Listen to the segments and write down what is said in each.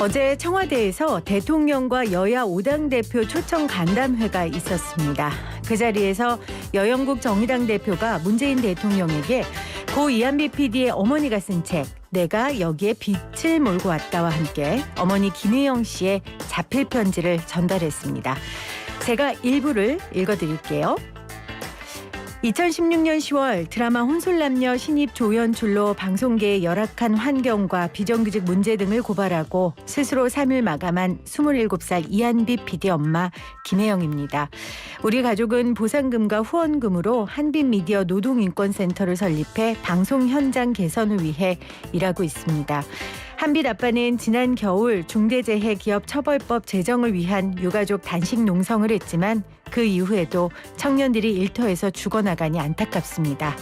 어제 청와대에서 대통령과 여야 5당 대표 초청 간담회가 있었습니다. 그 자리에서 여영국 정의당 대표가 문재인 대통령에게 고 이한비 PD의 어머니가 쓴 책 내가 여기에 빛을 몰고 왔다와 함께 어머니 김혜영 씨의 자필 편지를 전달했습니다. 제가 일부를 읽어드릴게요. 2016년 10월 드라마 혼술남녀 신입 조연출로 방송계의 열악한 환경과 비정규직 문제 등을 고발하고 스스로 3일 마감한 27살 이한비 PD 엄마 김혜영입니다. 우리 가족은 보상금과 후원금으로 한빛미디어 노동인권센터를 설립해 방송 현장 개선을 위해 일하고 있습니다. 한빛 아빠는 지난 겨울 중대재해기업처벌법 제정을 위한 유가족 단식 농성을 했지만 그 이후에도 청년들이 일터에서 죽어나가니 안타깝습니다.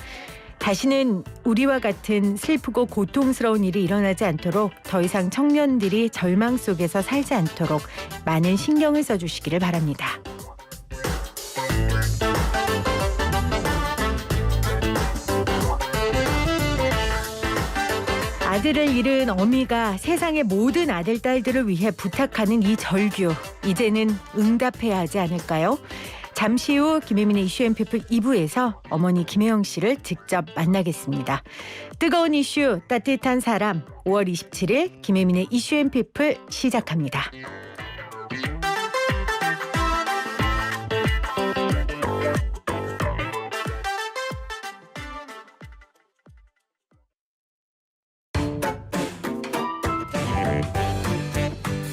다시는 우리와 같은 슬프고 고통스러운 일이 일어나지 않도록 더 이상 청년들이 절망 속에서 살지 않도록 많은 신경을 써주시기를 바랍니다. 아들을 잃은 어미가 세상의 모든 아들, 딸들을 위해 부탁하는 이 절규, 이제는 응답해야 하지 않을까요? 잠시 후 김혜민의 이슈앤피플 2부에서 어머니 김혜영 씨를 직접 만나겠습니다. 뜨거운 이슈, 따뜻한 사람, 5월 27일 김혜민의 이슈앤피플 시작합니다.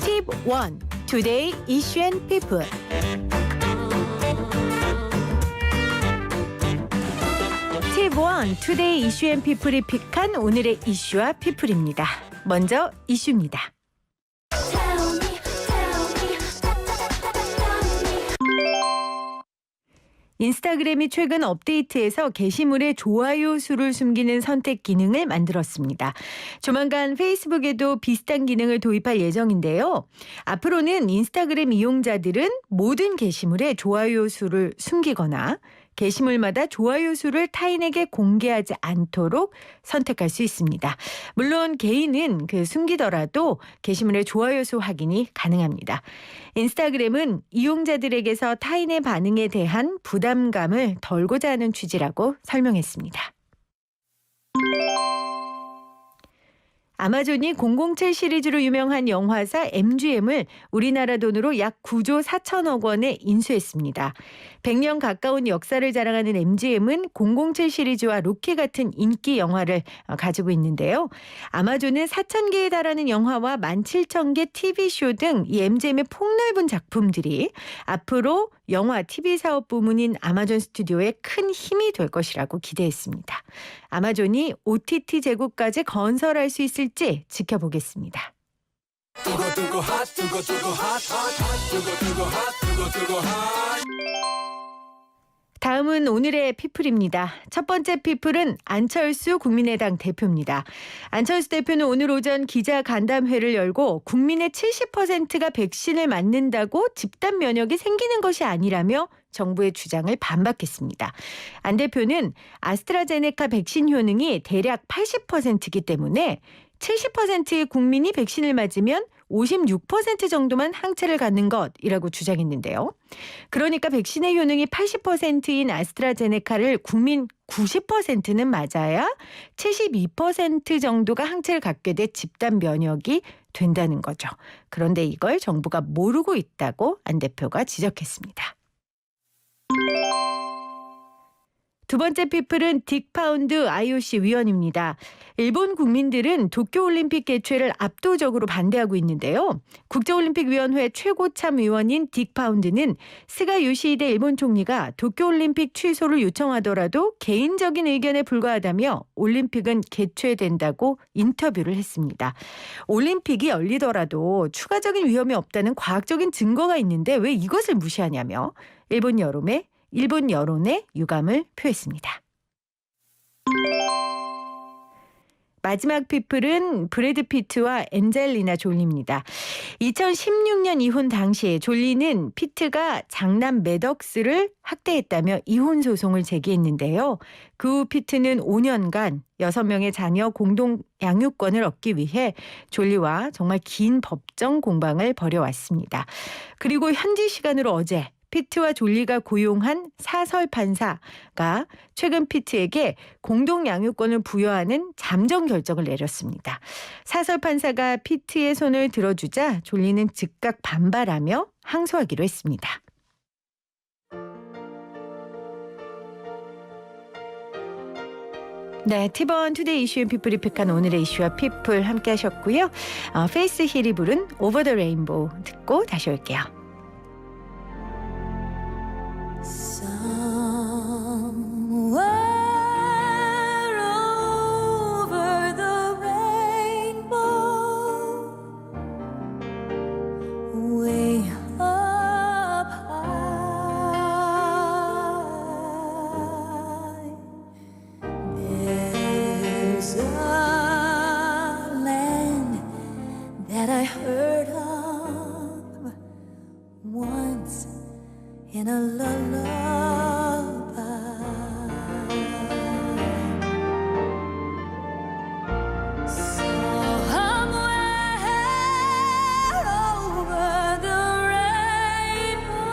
Tip 1. Today Issue and People. Tip 1. Today Issue and People이 픽한 오늘의 이슈와 피플입니다. 먼저 이슈입니다. 인스타그램이 최근 업데이트에서 게시물의 좋아요 수를 숨기는 선택 기능을 만들었습니다. 조만간 페이스북에도 비슷한 기능을 도입할 예정인데요. 앞으로는 인스타그램 이용자들은 모든 게시물에 좋아요 수를 숨기거나 게시물마다 좋아요 수를 타인에게 공개하지 않도록 선택할 수 있습니다. 물론 개인은 숨기더라도 게시물의 좋아요 수 확인이 가능합니다. 인스타그램은 이용자들에게서 타인의 반응에 대한 부담감을 덜고자 하는 취지라고 설명했습니다. 아마존이 007 시리즈로 유명한 영화사 MGM을 우리나라 돈으로 약 9조 4천억 원에 인수했습니다. 100년 가까운 역사를 자랑하는 MGM은 007 시리즈와 로키 같은 인기 영화를 가지고 있는데요. 아마존은 4,000개에 달하는 영화와 17,000개 TV쇼 등 이 MGM의 폭넓은 작품들이 앞으로 영화, TV 사업 부문인 아마존 스튜디오에 큰 힘이 될 것이라고 기대했습니다. 아마존이 OTT 제국까지 건설할 수 있을지 지켜보겠습니다. 다음은 오늘의 피플입니다. 첫 번째 피플은 안철수 국민의당 대표입니다. 안철수 대표는 오늘 오전 기자 간담회를 열고 국민의 70%가 백신을 맞는다고 집단 면역이 생기는 것이 아니라며 정부의 주장을 반박했습니다. 안 대표는 아스트라제네카 백신 효능이 대략 80%이기 때문에 70%의 국민이 백신을 맞으면 56% 정도만 항체를 갖는 것이라고 주장했는데요. 그러니까 백신의 효능이 80%인 아스트라제네카를 국민 90%는 맞아야 72% 정도가 항체를 갖게 돼 집단 면역이 된다는 거죠. 그런데 이걸 정부가 모르고 있다고 안 대표가 지적했습니다. 두 번째 피플은 딕 파운드 IOC 위원입니다. 일본 국민들은 도쿄올림픽 개최를 압도적으로 반대하고 있는데요. 국제올림픽위원회 최고참위원인 딕 파운드는 스가 요시히데 일본 총리가 도쿄올림픽 취소를 요청하더라도 개인적인 의견에 불과하다며 올림픽은 개최된다고 인터뷰를 했습니다. 올림픽이 열리더라도 추가적인 위험이 없다는 과학적인 증거가 있는데 왜 이것을 무시하냐며 일본 여론에 유감을 표했습니다. 마지막 피플은 브래드 피트와 엔젤리나 졸리입니다. 2016년 이혼 당시에 졸리는 피트가 장남 매덕스를 학대했다며 이혼 소송을 제기했는데요. 그 후 피트는 5년간 6명의 자녀 공동 양육권을 얻기 위해 졸리와 정말 긴 법정 공방을 벌여왔습니다. 그리고 현지 시간으로 어제 피트와 졸리가 고용한 사설 판사가 최근 피트에게 공동 양육권을 부여하는 잠정 결정을 내렸습니다. 사설 판사가 피트의 손을 들어주자 졸리는 즉각 반발하며 항소하기로 했습니다. 네, 티번 투데이 이슈 앤 피플이 픽한 오늘의 이슈와 피플 함께 하셨고요. 페이스 힐이 부른 오버 더 레인보우 듣고 다시 올게요. Somewhere over the rainbow, way up high, there's a land that I heard of once in a lullaby. Somewhere over the rainbow,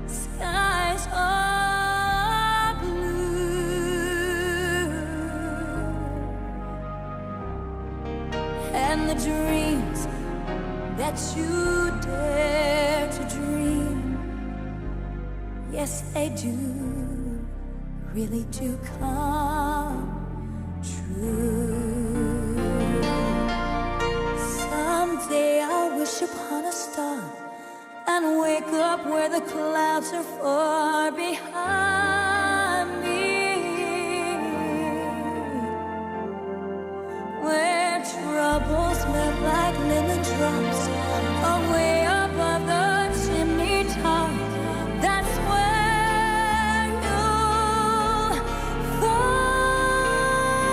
skies are blue, and the dreams that you dare to dream, yes they do, really do come true. Someday I'll wish upon a star and wake up where the clouds are far behind me, where troubles melt like lemon drops away above the chimney top. That's where you'll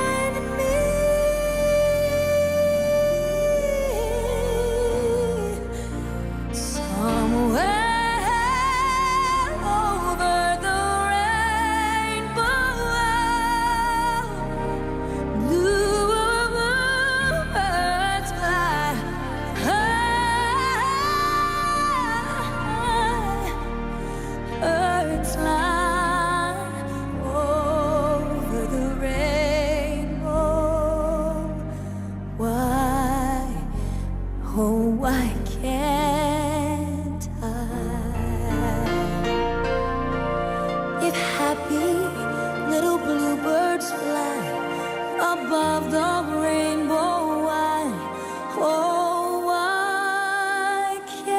find me. Somewhere over the rainbow, blue birds fly high, birds fly over the rainbow. Why, oh why can't I? If happy little bluebirds fly above the rainbow, why, oh why can't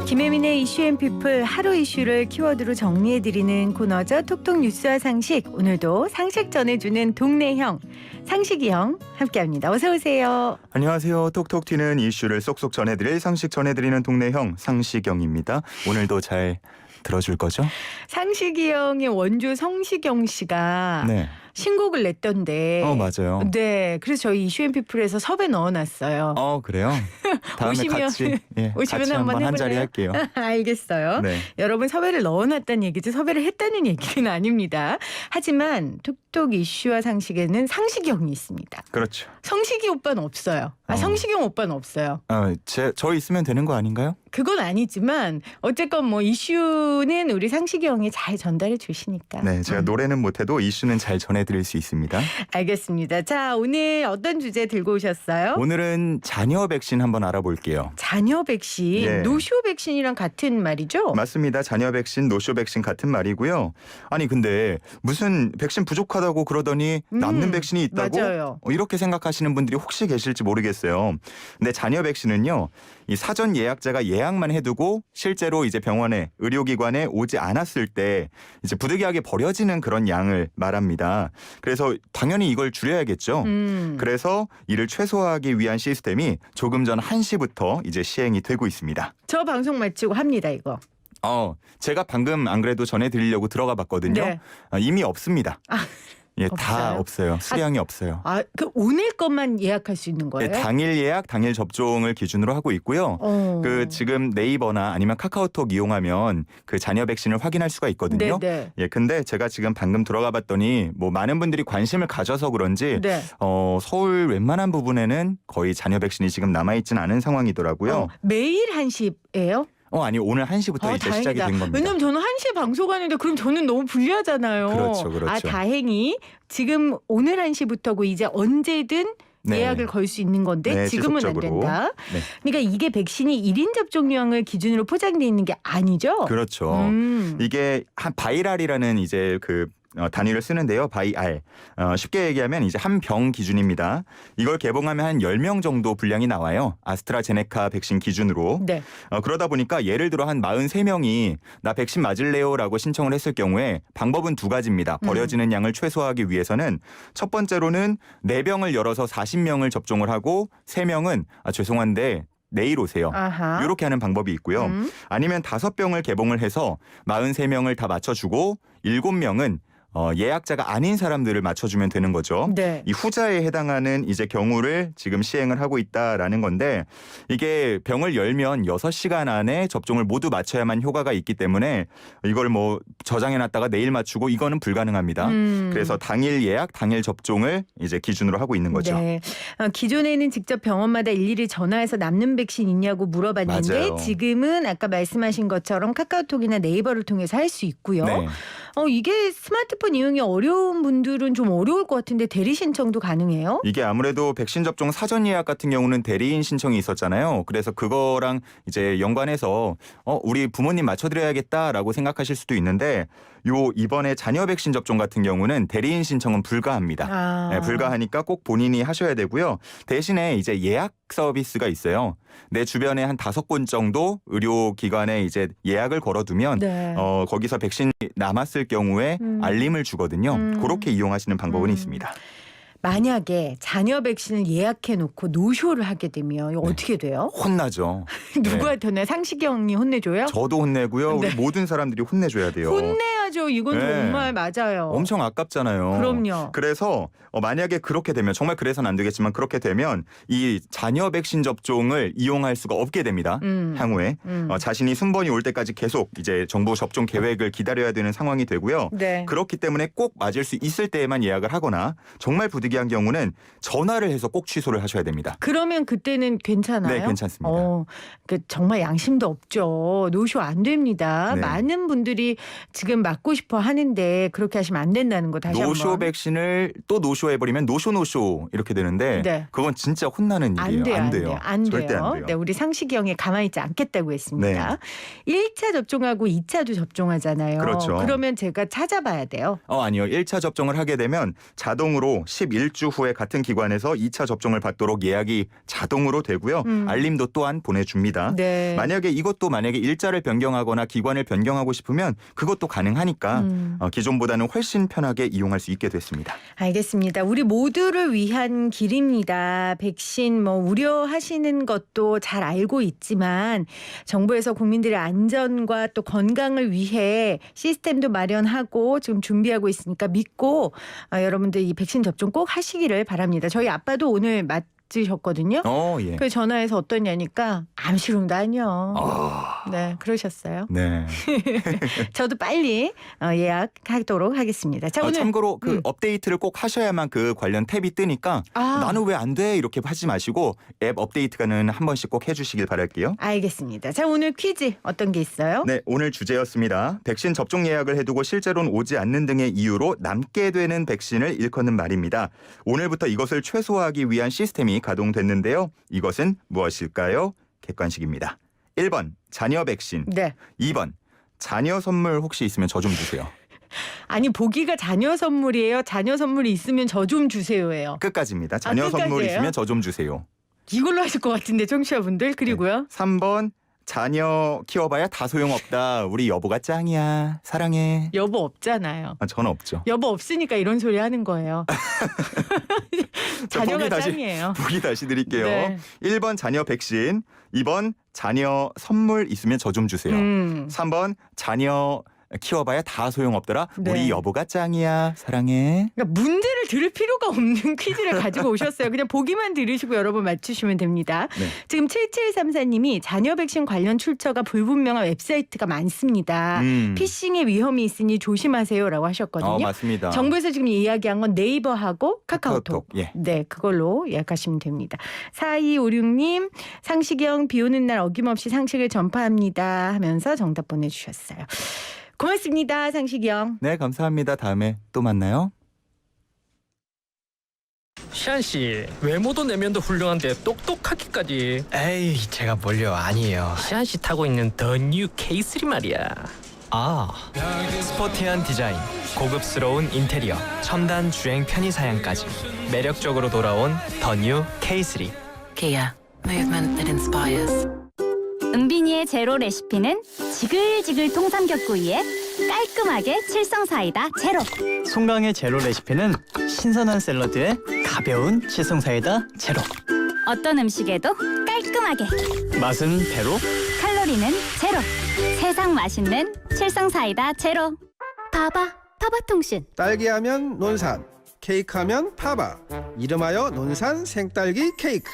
김혜민의 이슈 앤 피플 하루 이슈를 키워드로 정리해드리는 코너죠. 톡톡 뉴스와 상식. 오늘도 상식 전해주는 동네형 상식이 형 함께합니다. 어서 오세요. 안녕하세요. 톡톡 튀는 이슈를 쏙쏙 전해드릴 상식 전해드리는 동네형 상식형입니다. 오늘도 잘 들어줄 거죠? 상식이 형의 원조 성시경 씨가 네. 신곡을 냈던데. 맞아요. 네, 그래서 저희 이슈앤피플에서 섭외 넣어놨어요. 그래요? 다음에 같이 오시면 한번 한 자리 해볼래요? 할게요. 알겠어요. 네. 여러분 섭외를 넣어놨다는 얘기죠. 섭외를 했다는 얘기는 아닙니다. 하지만 카카오톡 이슈와 상식에는 상식형이 있습니다. 그렇죠. 성식이 오빠는 없어요. 성식형 오빠는 없어요. 저 있으면 되는 거 아닌가요? 그건 아니지만 어쨌건 뭐 이슈는 우리 상식형이 잘 전달해 주시니까. 네, 제가 노래는 못해도 이슈는 잘 전해드릴 수 있습니다. 알겠습니다. 자, 오늘 어떤 주제 들고 오셨어요? 오늘은 자녀 백신 한번 알아볼게요. 자녀 백신, 예. 노쇼 백신이랑 같은 말이죠? 맞습니다. 자녀 백신, 노쇼 백신 같은 말이고요. 아니 근데 무슨 백신 부족하다고 그러더니 남는 백신이 있다고? 맞아요. 이렇게 생각하시는 분들이 혹시 계실지 모르겠어요. 근데 자녀 백신은요. 이 사전 예약자가 예약만 해두고 실제로 이제 병원에 의료기관에 오지 않았을 때 이제 부득이하게 버려지는 그런 양을 말합니다. 그래서 당연히 이걸 줄여야겠죠. 그래서 이를 최소화하기 위한 시스템이 조금 전 1시부터 이제 시행이 되고 있습니다. 저 방송 마치고 합니다, 이거. 제가 방금 안 그래도 전해드리려고 들어가 봤거든요. 네. 이미 없습니다. 예, 다 없어요? 없어요. 수량이 없어요. 그 오늘 것만 예약할 수 있는 거예요? 예, 당일 예약, 당일 접종을 기준으로 하고 있고요. 그 지금 네이버나 아니면 카카오톡 이용하면 그 자녀 백신을 확인할 수가 있거든요. 네. 예, 근데 제가 지금 방금 들어가 봤더니 뭐 많은 분들이 관심을 가져서 그런지 네. 서울 웬만한 부분에는 거의 자녀 백신이 지금 남아 있지는 않은 상황이더라고요. 매일 1시예요? 아니 오늘 1시부터 이제 시작이 된 겁니다. 왜냐면 저는 1시에 방송하는데 그럼 저는 너무 불리하잖아요. 그렇죠. 다행히 지금 오늘 1시부터고 이제 언제든 네. 예약을 걸 수 있는 건데 네, 지금은 지속적으로. 안 된다. 네. 그러니까 이게 백신이 1인 접종량을 기준으로 포장돼 있는 게 아니죠? 그렇죠. 이게 한 바이랄이라는 이제 그 단위를 쓰는데요. 바이알. 쉽게 얘기하면 이제 한 병 기준입니다. 이걸 개봉하면 한 10명 정도 분량이 나와요. 아스트라제네카 백신 기준으로. 네. 그러다 보니까 예를 들어 한 43명이 나 백신 맞을래요라고 신청을 했을 경우에 방법은 두 가지입니다. 버려지는 양을 최소화하기 위해서는 첫 번째로는 4병을 열어서 40명을 접종을 하고 3명은 죄송한데 내일 오세요. 아하. 이렇게 하는 방법이 있고요. 아니면 5병을 개봉을 해서 43명을 다 맞춰주고 7명은 예약자가 아닌 사람들을 맞춰주면 되는 거죠. 네. 이 후자에 해당하는 이제 경우를 지금 시행을 하고 있다라는 건데 이게 병을 열면 6시간 안에 접종을 모두 맞춰야만 효과가 있기 때문에 이걸 뭐 저장해놨다가 내일 맞추고 이거는 불가능합니다. 그래서 당일 예약, 당일 접종을 이제 기준으로 하고 있는 거죠. 네. 기존에는 직접 병원마다 일일이 전화해서 남는 백신 있냐고 물어봤는데 맞아요. 지금은 아까 말씀하신 것처럼 카카오톡이나 네이버를 통해서 할 수 있고요. 네. 이게 스마트폰 이용이 어려운 분들은 좀 어려울 것 같은데 대리 신청도 가능해요? 이게 아무래도 백신 접종 사전 예약 같은 경우는 대리인 신청이 있었잖아요. 그래서 그거랑 이제 연관해서 우리 부모님 맞춰드려야겠다라고 생각하실 수도 있는데 이번에 자녀 백신 접종 같은 경우는 대리인 신청은 불가합니다. 네, 불가하니까 꼭 본인이 하셔야 되고요. 대신에 이제 예약 서비스가 있어요. 내 주변에 한 5곳 정도 의료기관에 이제 예약을 걸어두면 네. 거기서 백신이 남았을 경우에 알림을 주거든요. 그렇게 이용하시는 방법은 있습니다. 만약에 자녀 백신을 예약해 놓고 노쇼를 하게 되면 이거 어떻게 돼요? 혼나죠. 누구한테 혼내? 상식형이 혼내줘요? 저도 혼내고요. 우리 네. 모든 사람들이 혼내줘야 돼요. 혼내야죠. 이건 네. 정말 맞아요. 엄청 아깝잖아요. 그럼요. 그래서 만약에 그렇게 되면 정말 그래서는 안 되겠지만 그렇게 되면 이 자녀 백신 접종을 이용할 수가 없게 됩니다. 향후에 자신이 순번이 올 때까지 계속 이제 정부 접종 계획을 기다려야 되는 상황이 되고요. 네. 그렇기 때문에 꼭 맞을 수 있을 때에만 예약을 하거나 정말 부득이한 경우는 전화를 해서 꼭 취소를 하셔야 됩니다. 그러면 그때는 괜찮아요? 네, 괜찮습니다. 정말 양심도 없죠. 노쇼 안 됩니다. 네. 많은 분들이 지금 맞고 싶어 하는데 그렇게 하시면 안 된다는 거 다시 노쇼 한번. 백신을 또 노쇼 해버리면 노쇼 이렇게 되는데 네. 그건 진짜 혼나는 일이에요. 안 돼요. 절대 안 돼요. 네, 우리 상식형에 가만히 있지 않겠다고 했습니다. 1차 접종하고 2차도 접종하잖아요. 그렇죠. 그러면 제가 찾아봐야 돼요. 아니요. 1차 접종을 하게 되면 자동으로 11주 후에 같은 기관에서 2차 접종을 받도록 예약이 자동으로 되고요. 알림도 또한 보내줍니다. 네. 만약에 일자를 변경하거나 기관을 변경하고 싶으면 그것도 가능하니까 기존보다는 훨씬 편하게 이용할 수 있게 됐습니다. 알겠습니다. 우리 모두를 위한 길입니다. 백신 우려하시는 것도 잘 알고 있지만 정부에서 국민들의 안전과 또 건강을 위해 시스템도 마련하고 지금 준비하고 있으니까 믿고 여러분들 이 백신 접종 꼭 하시기를 바랍니다. 저희 아빠도 오늘 맞으셨거든요. 예. 그래서 전화해서 어떠냐니까 암시롱도 아니요. 네, 그러셨어요. 네. 저도 빨리 예약하도록 하겠습니다. 자, 오늘 참고로 그 업데이트를 꼭 하셔야만 그 관련 탭이 뜨니까 나는 왜 안 돼? 이렇게 하지 마시고 앱 업데이트는 한 번씩 꼭 해주시길 바랄게요. 알겠습니다. 자, 오늘 퀴즈 어떤 게 있어요? 네, 오늘 주제였습니다. 백신 접종 예약을 해두고 실제로는 오지 않는 등의 이유로 남게 되는 백신을 일컫는 말입니다. 오늘부터 이것을 최소화하기 위한 시스템이 가동됐는데요. 이것은 무엇일까요? 객관식입니다. 1번 자녀 백신, 네. 2번 자녀 선물 혹시 있으면 저 좀 주세요. 아니 보기가 자녀 선물이에요. 자녀 선물이 있으면 저 좀 주세요예요. 끝까지입니다. 자녀 선물 끝까지예요? 있으면 저 좀 주세요. 이걸로 하실 것 같은데 청취자분들. 그리고요. 3번 자녀 키워봐야 다 소용없다. 우리 여보가 짱이야. 사랑해. 여보 없잖아요. 전 없죠. 여보 없으니까 이런 소리 하는 거예요. 자녀가 짱이에요. 보기 다시 드릴게요. 네. 1번 자녀 백신, 2번 자녀 선물 있으면 저 좀 주세요. 3번 자녀 키워봐야 다 소용없더라. 네. 우리 여보가 짱이야. 사랑해. 그러니까 문제를 들을 필요가 없는 퀴즈를 가지고 오셨어요. 그냥 보기만 들으시고 여러분 맞추시면 됩니다. 네. 지금 7734님이 자녀 백신 관련 출처가 불분명한 웹사이트가 많습니다. 피싱의 위험이 있으니 조심하세요라고 하셨거든요. 맞습니다. 정부에서 지금 이야기한 건 네이버하고 카카오톡. 예. 네, 그걸로 예약하시면 됩니다. 4256님, 상식형 비 오는 날 어김없이 상식을 전파합니다 하면서 정답 보내주셨어요. 고맙습니다, 상식형. 네, 감사합니다. 다음에 또 만나요. 시안 씨, 외모도 내면도 훌륭한데 똑똑하기까지. 에이, 제가 뭘요? 아니에요. 시안 씨 타고 있는 더 뉴 K3 말이야. 스포티한 디자인, 고급스러운 인테리어, 첨단 주행 편의 사양까지 매력적으로 돌아온 더 뉴 K3. Kia, movement that inspires. 은빈이의 제로 레시피는 지글지글 통삼겹구이에 깔끔하게 칠성사이다 제로. 송강의 제로 레시피는 신선한 샐러드에 가벼운 칠성사이다 제로. 어떤 음식에도 깔끔하게, 맛은 배로, 칼로리는 제로. 세상 맛있는 칠성사이다 제로. 파바통신. 딸기하면 논산, 케이크하면 파바. 이름하여 논산 생딸기 케이크.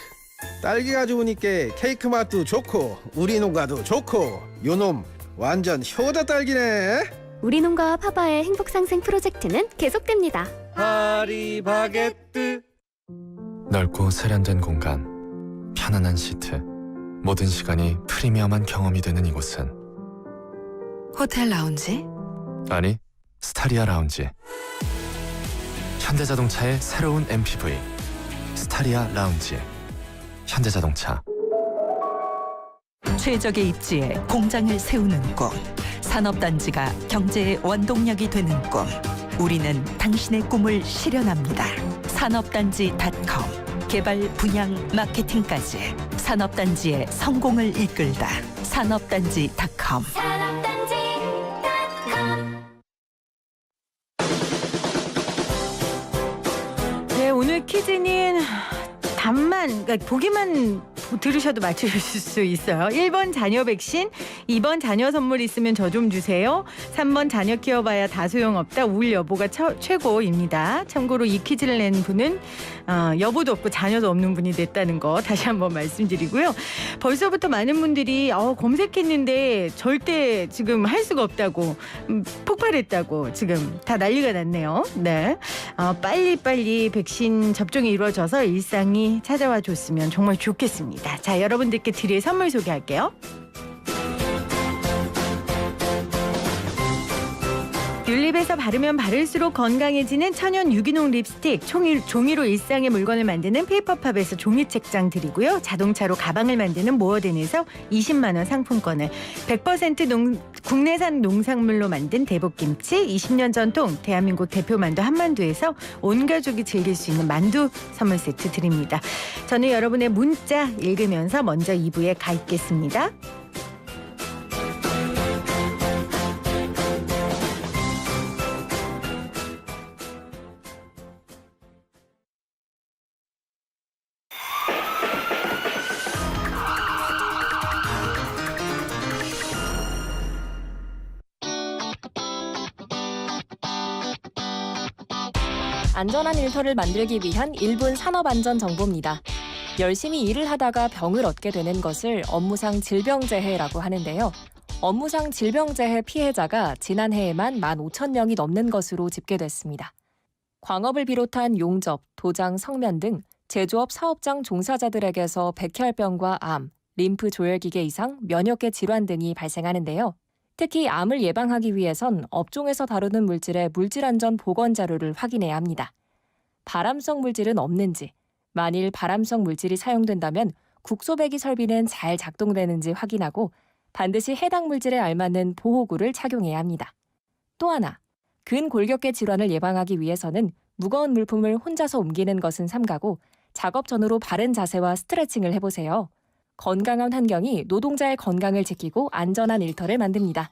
딸기가 좋으니까 케이크 맛도 좋고 우리 농가도 좋고 요놈 완전 효자 딸기네. 우리 농가와 파바의 행복상생 프로젝트는 계속됩니다. 파리바게뜨. 넓고 세련된 공간, 편안한 시트, 모든 시간이 프리미엄한 경험이 되는 이곳은 호텔 라운지? 아니, 스타리아 라운지. 현대자동차의 새로운 MPV 스타리아 라운지. 현대자동차. 최적의 입지에 공장을 세우는 곳, 산업단지가 경제의 원동력이 되는 곳. 우리는 당신의 꿈을 실현합니다. 산업단지.com. 개발, 분양, 마케팅까지 산업단지의 성공을 이끌다. 산업단지.com. 네, 오늘 퀴즈는 답만, 그러니까 보기만 들으셔도 맞추실 수 있어요. 1번 자녀 백신, 2번 자녀 선물 있으면 저 좀 주세요. 3번 자녀 키워봐야 다 소용없다. 우리 여보가 최고입니다. 참고로 이 퀴즈를 낸 분은 여보도 없고 자녀도 없는 분이 됐다는 거 다시 한번 말씀드리고요. 벌써부터 많은 분들이 검색했는데 절대 지금 할 수가 없다고, 폭발했다고 지금 다 난리가 났네요. 네, 빨리 백신 접종이 이루어져서 일상이 찾아와 줬으면 정말 좋겠습니다. 자, 여러분들께 드릴 선물 소개할게요. 튤립에서 바르면 바를수록 건강해지는 천연 유기농 립스틱, 종이로 일상의 물건을 만드는 페이퍼팝에서 종이책장 드리고요. 자동차로 가방을 만드는 모어덴에서 20만 원 상품권을, 100% 국내산 농산물로 만든 대복김치, 20년 전통 대한민국 대표 만두 한만두에서 온 가족이 즐길 수 있는 만두 선물 세트 드립니다. 저는 여러분의 문자 읽으면서 먼저 2부에 가 있겠습니다. 안전한 일터를 만들기 위한 1분 산업안전 정보입니다. 열심히 일을 하다가 병을 얻게 되는 것을 업무상 질병재해라고 하는데요. 업무상 질병재해 피해자가 지난해에만 15,000명이 넘는 것으로 집계됐습니다. 광업을 비롯한 용접, 도장, 성면 등 제조업 사업장 종사자들에게서 백혈병과 암, 림프 조혈기계 이상, 면역계 질환 등이 발생하는데요. 특히 암을 예방하기 위해선 업종에서 다루는 물질의 물질안전 보건 자료를 확인해야 합니다. 발암성 물질은 없는지, 만일 발암성 물질이 사용된다면 국소배기 설비는 잘 작동되는지 확인하고 반드시 해당 물질에 알맞는 보호구를 착용해야 합니다. 또 하나, 근골격계 질환을 예방하기 위해서는 무거운 물품을 혼자서 옮기는 것은 삼가고 작업 전후로 바른 자세와 스트레칭을 해보세요. 건강한 환경이 노동자의 건강을 지키고 안전한 일터를 만듭니다.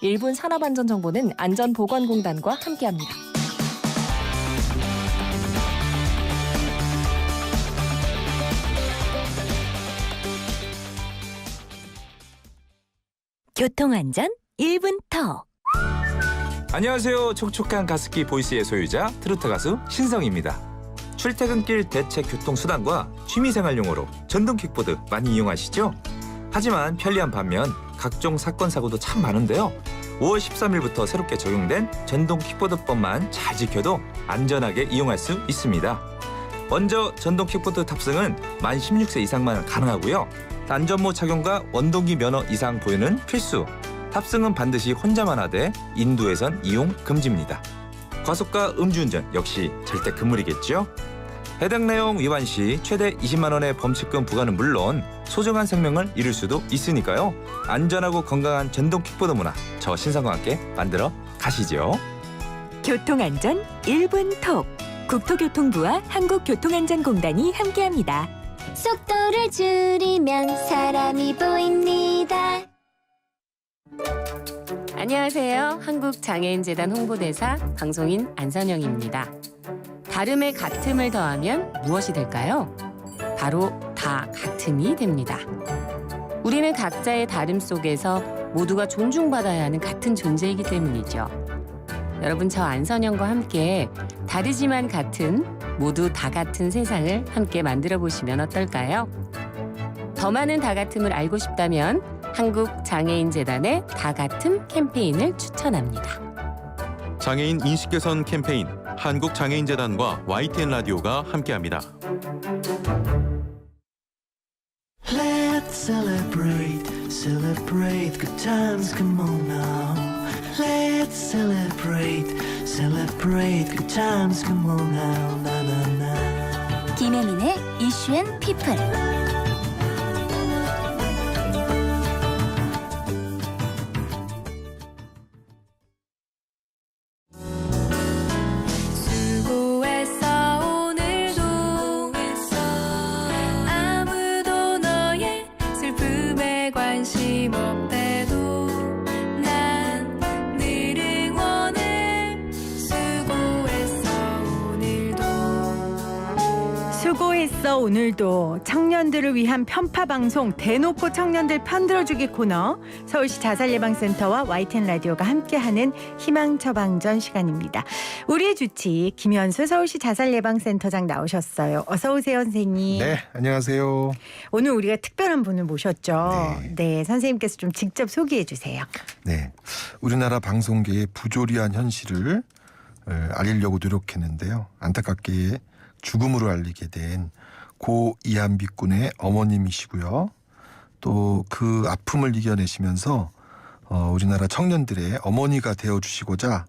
1분 산업안전정보는 안전보건공단과 함께합니다. 교통안전 1분 턱. 안녕하세요. 촉촉한 가습기 보이스의 소유자 트로트 가수 신성입니다. 출퇴근길 대체 교통수단과 취미생활용으로 전동 킥보드 많이 이용하시죠? 하지만 편리한 반면 각종 사건 사고도 참 많은데요. 5월 13일부터 새롭게 적용된 전동 킥보드법만 잘 지켜도 안전하게 이용할 수 있습니다. 먼저 전동 킥보드 탑승은 만 16세 이상만 가능하고요. 안전모 착용과 원동기 면허 이상 보유는 필수. 탑승은 반드시 혼자만 하되 인도에선 이용 금지입니다. 과속과 음주운전 역시 절대 금물이겠죠? 해당 내용 위반 시 최대 20만 원의 범칙금 부과는 물론 소중한 생명을 잃을 수도 있으니까요. 안전하고 건강한 전동 킥보드 문화, 저 신성과 함께 만들어 가시죠. 교통안전 1분 톡. 국토교통부와 한국교통안전공단이 함께합니다. 속도를 줄이면 사람이 보입니다. 안녕하세요. 한국장애인재단 홍보대사 방송인 안선영입니다. 다름에 같음을 더하면 무엇이 될까요? 바로 다 같음이 됩니다. 우리는 각자의 다름 속에서 모두가 존중받아야 하는 같은 존재이기 때문이죠. 여러분, 저 안선영과 함께 다르지만 같은, 모두 다 같은 세상을 함께 만들어 보시면 어떨까요? 더 많은 다 같음을 알고 싶다면 한국장애인재단의 다 같음 캠페인을 추천합니다. 장애인 인식개선 캠페인 한국장애인재단과 YTN 라디오가 함께합니다. Let's celebrate, celebrate good times, come on now. Let's celebrate, celebrate good times, come on now, na na na. 김혜민의 이슈 앤 피플. 수고했어 오늘도. 청년들을 위한 편파 방송 대놓고 청년들 편들어주기 코너, 서울시 자살예방센터와 YTN 라디오가 함께하는 희망 처방전 시간입니다. 우리의 주치 김현수 서울시 자살예방센터장 나오셨어요. 어서 오세요, 선생님. 네, 안녕하세요. 오늘 우리가 특별한 분을 모셨죠. 네, 선생님께서 좀 직접 소개해 주세요. 네, 우리나라 방송계의 부조리한 현실을 알리려고 노력했는데요. 안타깝게 죽음으로 알리게 된 고 이한비 군의 어머님이시고요. 또 그 아픔을 이겨내시면서 우리나라 청년들의 어머니가 되어주시고자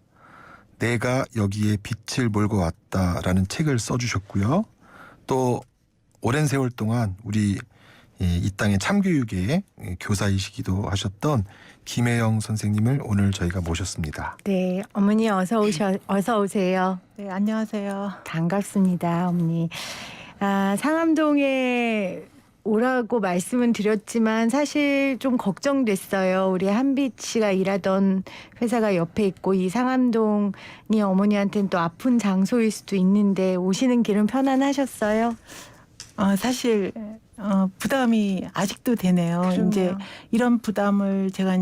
내가 여기에 빛을 몰고 왔다라는 책을 써주셨고요. 또 오랜 세월 동안 우리 이 땅의 참교육의 교사이시기도 하셨던 김혜영 선생님을 오늘 저희가 모셨습니다. 네, 어머니 어서 오세요. 네, 안녕하세요. 반갑습니다, 어머니. 상암동에 오라고 말씀은 드렸지만 사실 좀 걱정됐어요. 우리 한빛 씨가 일하던 회사가 옆에 있고 이 상암동이 어머니한테는 또 아픈 장소일 수도 있는데 오시는 길은 편안하셨어요? 사실 부담이 아직도 되네요. 그럼요. 이제 이런 부담을 제가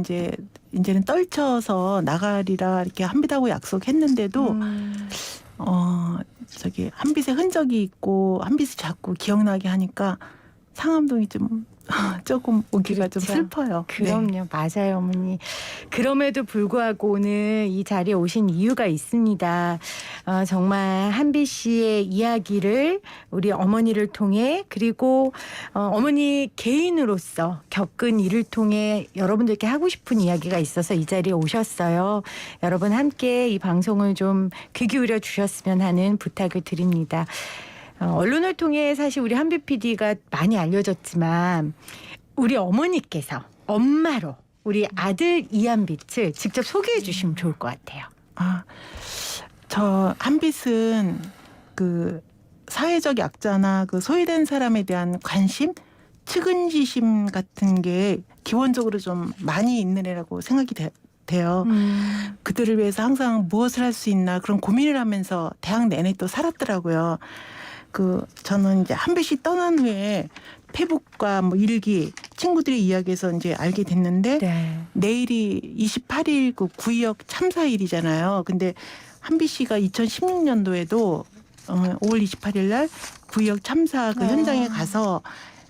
이제는 떨쳐서 나가리라 이렇게 한빛하고 약속했는데도 저기 한빛의 흔적이 있고 한빛이 자꾸 기억나게 하니까 상암동이 좀 조금 오기가 좀 슬퍼요. 그럼요. 네. 맞아요, 어머니. 그럼에도 불구하고 오늘 이 자리에 오신 이유가 있습니다. 정말 한빛 씨의 이야기를 우리 어머니를 통해 그리고 어머니 개인으로서 겪은 일을 통해 여러분들께 하고 싶은 이야기가 있어서 이 자리에 오셨어요. 여러분 함께 이 방송을 좀 귀 기울여 주셨으면 하는 부탁을 드립니다. 언론을 통해 사실 우리 한빛 PD가 많이 알려졌지만 우리 어머니께서 엄마로 우리 아들 이한빛을 직접 소개해 주시면 좋을 것 같아요. 저 한빛은 그 사회적 약자나 그 소외된 사람에 대한 관심, 측은지심 같은 게 기본적으로 좀 많이 있는 애라고 생각이 돼요. 그들을 위해서 항상 무엇을 할 수 있나 그런 고민을 하면서 대학 내내 또 살았더라고요. 저는 이제 한빛이 떠난 후에 페북과 뭐 일기, 친구들의 이야기에서 이제 알게 됐는데 내일이 28일 그 9.26 참사일이잖아요. 근데 한빛 씨가 2016년도에도 5월 28일 날 9.26 참사 그 현장에 가서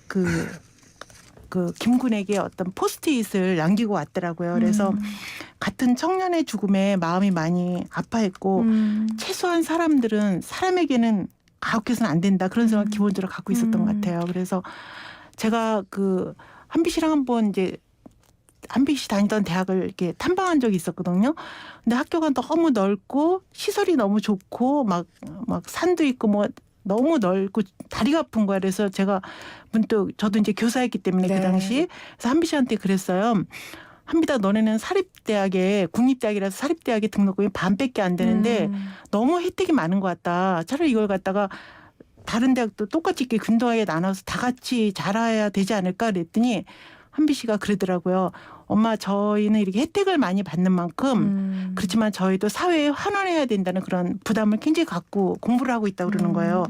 그 김군에게 어떤 포스트잇을 남기고 왔더라고요. 그래서 같은 청년의 죽음에 마음이 많이 아파했고 최소한 사람에게는 가혹해서는 안 된다. 그런 생각을 기본적으로 갖고 있었던 것 같아요. 그래서 제가 한빛이랑 한번 이제 한빛이 다니던 대학을 이렇게 탐방한 적이 있었거든요. 근데 학교가 너무 넓고 시설이 너무 좋고 막 산도 있고 뭐 너무 넓고 다리가 아픈 거야. 그래서 제가 문득 저도 이제 교사였기 때문에 그 당시 그래서 한빛 씨한테 그랬어요. 한빛아 너네는 사립대학에 국립대학이라서 사립대학에 등록금이 반밖에 안 되는데 너무 혜택이 많은 것 같다. 차라리 이걸 갖다가 다른 대학도 똑같이 이렇게 균등하게 나눠서 다 같이 잘해야 되지 않을까 그랬더니 한빛 씨가 그러더라고요. 엄마 저희는 이렇게 혜택을 많이 받는 만큼 그렇지만 저희도 사회에 환원해야 된다는 그런 부담을 굉장히 갖고 공부를 하고 있다고 그러는 거예요.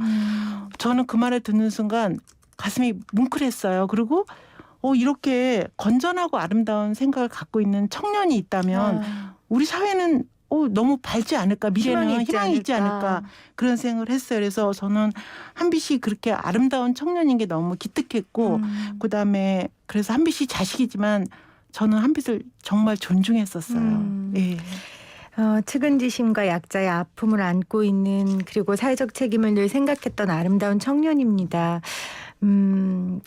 저는 그 말을 듣는 순간 가슴이 뭉클했어요. 그리고 이렇게 건전하고 아름다운 생각을 갖고 있는 청년이 있다면 우리 사회는 너무 밝지 않을까, 미래는 희망이 있지 않을까 그런 생각을 했어요. 그래서 저는 한빛이 그렇게 아름다운 청년인 게 너무 기특했고 그다음에 그래서 한빛이 자식이지만 저는 한빛을 정말 존중했었어요. 예. 측은지심과 약자의 아픔을 안고 있는 그리고 사회적 책임을 늘 생각했던 아름다운 청년입니다.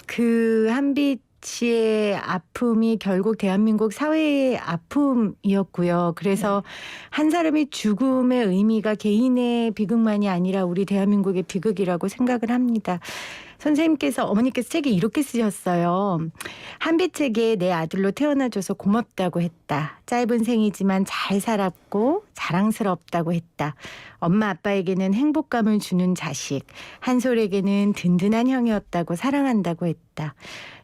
그 한빛 씨의 아픔이 결국 대한민국 사회의 아픔이었고요. 그래서 한 사람의 죽음의 의미가 개인의 비극만이 아니라 우리 대한민국의 비극이라고 생각을 합니다. 선생님께서 어머니께서 책에 이렇게 쓰셨어요. 한빛에게 내 아들로 태어나줘서 고맙다고 했다. 짧은 생이지만 잘 살았고 자랑스럽다고 했다. 엄마 아빠에게는 행복감을 주는 자식, 한솔에게는 든든한 형이었다고 사랑한다고 했다.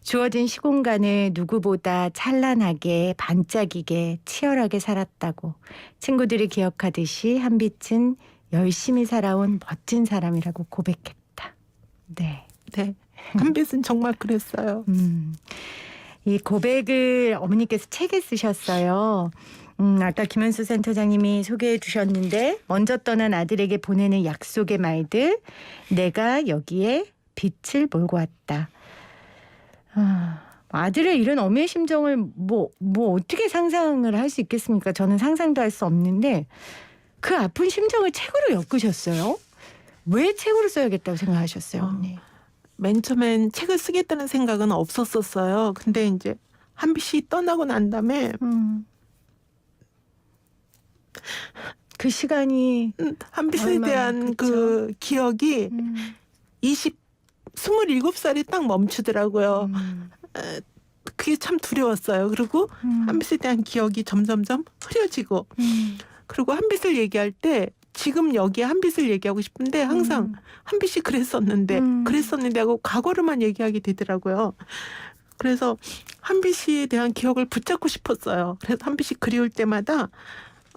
주어진 시공간을 누구보다 찬란하게 반짝이게 치열하게 살았다고. 친구들이 기억하듯이 한빛은 열심히 살아온 멋진 사람이라고 고백했다. 네. 한빛은 정말 그랬어요. 이 고백을 어머니께서 책에 쓰셨어요. 아까 김현수 센터장님이 소개해 주셨는데 먼저 떠난 아들에게 보내는 약속의 말들. 내가 여기에 빛을 몰고 왔다. 아들을 잃은 어머니의 심정을 뭐 어떻게 상상을 할 수 있겠습니까? 저는 상상도 할 수 없는데 그 아픈 심정을 책으로 엮으셨어요. 왜 책으로 써야겠다고 생각하셨어요, 언니? 맨 처음엔 책을 쓰겠다는 생각은 없었었어요. 근데 이제 한빛이 떠나고 난 다음에 그 시간이 한빛에 대한 그 기억이 27살에 딱 멈추더라고요. 그게 참 두려웠어요. 그리고 한빛에 대한 기억이 점점점 흐려지고 그리고 한빛을 얘기할 때 지금 여기에 한빛을 얘기하고 싶은데 항상 한빛이 그랬었는데 하고 과거로만 얘기하게 되더라고요. 그래서 한빛에 대한 기억을 붙잡고 싶었어요. 그래서 한빛이 그리울 때마다